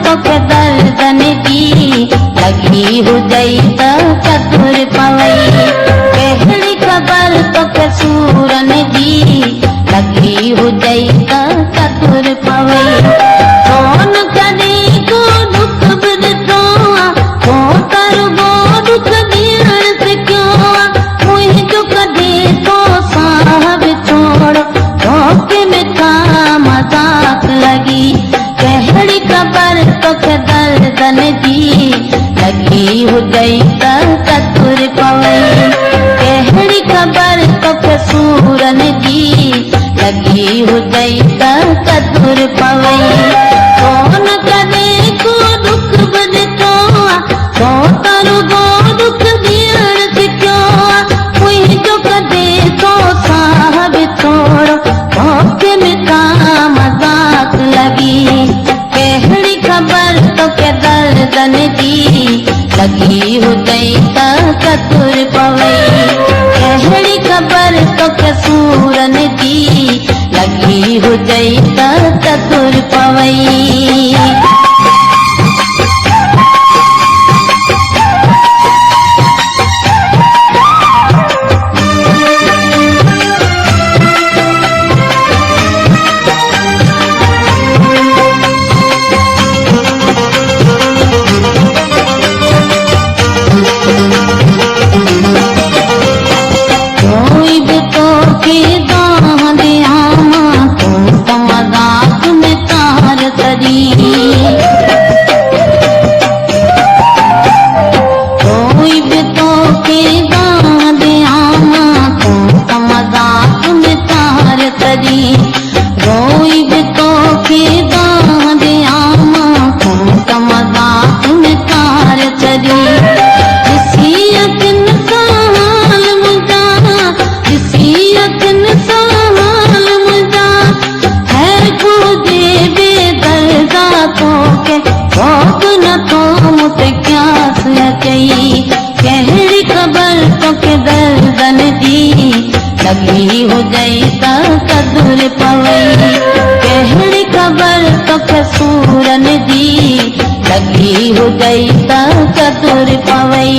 तोखे दर्दन दी लगी हुजई त चतुर पवई। कहिड़ी खबर तोखे सूरन जी लगी हुजई त चतुर पवई। कौन कॾहिं को दुख बि ॾिठो को तरुगो दुख ॾियण सिखियो मुंहिंजो कॾहिं तो साह बि छोड़ो तोखे मिठा मज़ाक लगी। कहिड़ी खबर तोखे दर्दन जी लगी हुजई त चतुर पवई। कहिड़ी खबर तोखे सूरन जी लगी हुजई त चतुर पवई। कौन कॾहिं को दुख बि ॾिठो को तरुगो दुख ॾियण सिखियो मुंहिंजो कॾहिं तो साह बि छोड़ो तोखे मिठा मज़ाक लगी। कहिड़ी खबर तोखे दर्दन जी लगी हुजई त चतुर पवई। कहिड़ी खबर तोखे सूरन जी लगी हुजई त चतुर पवई। कोई भी तोखे दाह ॾियां तूं त मज़ाक में तार तरी। कोई भी तोखे दाह ॾियां तूं त मज़ाक में तार तरी। कोई भी तोखे दाह ॾियां तूं त मज़ाक में तार तरी। ॾिसी अखियुनि सां हाल मुंहिंजा ॾिसी अखियुनि सां हाल मुंहिंजा ख़ैर हुजे बेदर्दा तोखे शौक़ नथो मूं ते क़यास अचई। कहिड़ी खबर तोखे दर्दन जी लगी हुजई त चतुर पवई। कहिड़ी खबर तोखे सूरन जी लगी हुजई त चतुर पवई।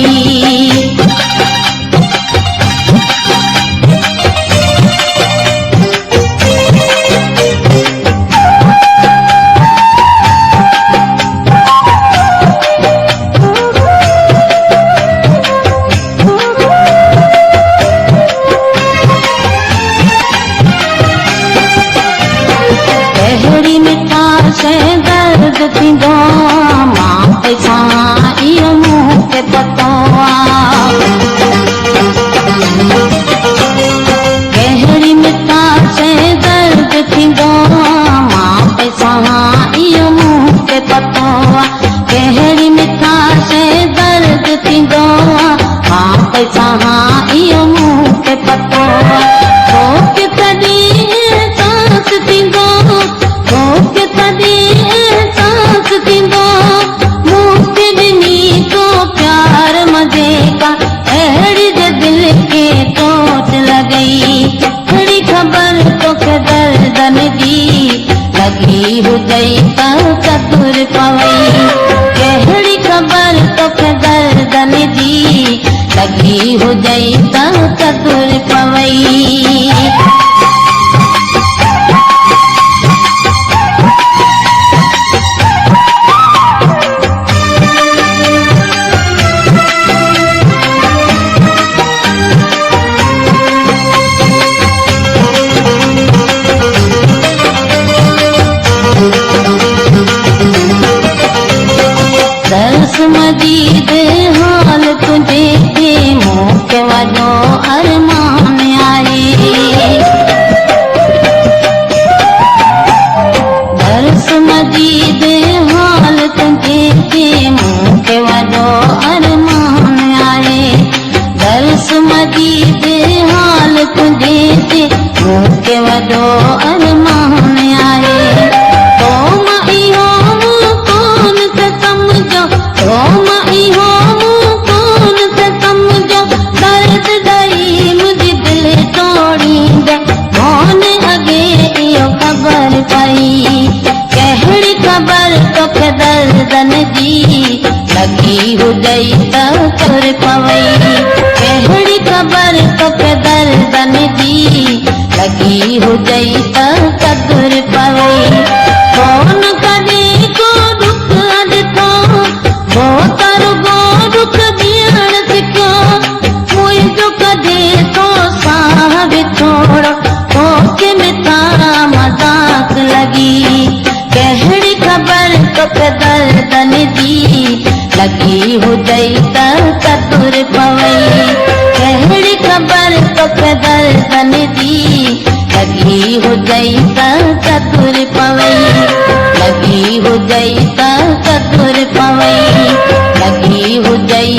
कहिड़ी मिठा शइ दर्द थींदो मां पैसा इहो मूंखे पतो कहिड़ी मिठा शइ दर्द थींदो मां पैसा इहो मूंखे पतो कहिड़ी मिठा शइ दर्द थींदो मां पैसा इहो मूंखे पतो। तोखे तॾहिं एहसास थींदो तोखे तॾहिं एहसास थींदो मूंखे ॾिनी तो प्यार मज़े का अहिड़ी जे दिलि खे चोट लॻई। कहिड़ी खबर तोखे दर्दन जी लगी हुजई त चतुर पवई। कहिड़ी खबर तोखे दर्दन जी लगी हुजई त चतुर पवई। दर्स मजीद हाल तुझे थे मूंखे वॾो अरमान आहे। दर्स मजीद हाल तुझे थे मूंखे वॾो अरमान आहे। दर्स मजीद हाल तुझे थे मूंखे वॾो अरमान आहे। तो मां इहो कोन त सम्झो तो मां इहो कोन त सम्झो दर्द ॾई मुंहिंजी दिलि तोड़ींदे कोन अॻे इहो खबर पई। कहिड़ी खबर तोखे दर्द दर्दन जी लगी हो गई त कर पवई कहिड़ी खबर तोखे दर्दन जी लगी हो गई त कदुर पवई कौन कॾे को दुख अॼु तो वो तारो गो दुख ॾियण सिखियो मुंहिंजो कॾे तो साह बि थोरो पोइ में तारा मज़ाक लगी कहिड़ी खबर तोखे दर्दन जी लगी हो गई त कदुर पवई कहिड़ी खबर तोखे दर्दन जी लगी हो गई त कदुर पवई लगी हो गई त कदुर पवई लगी हो गई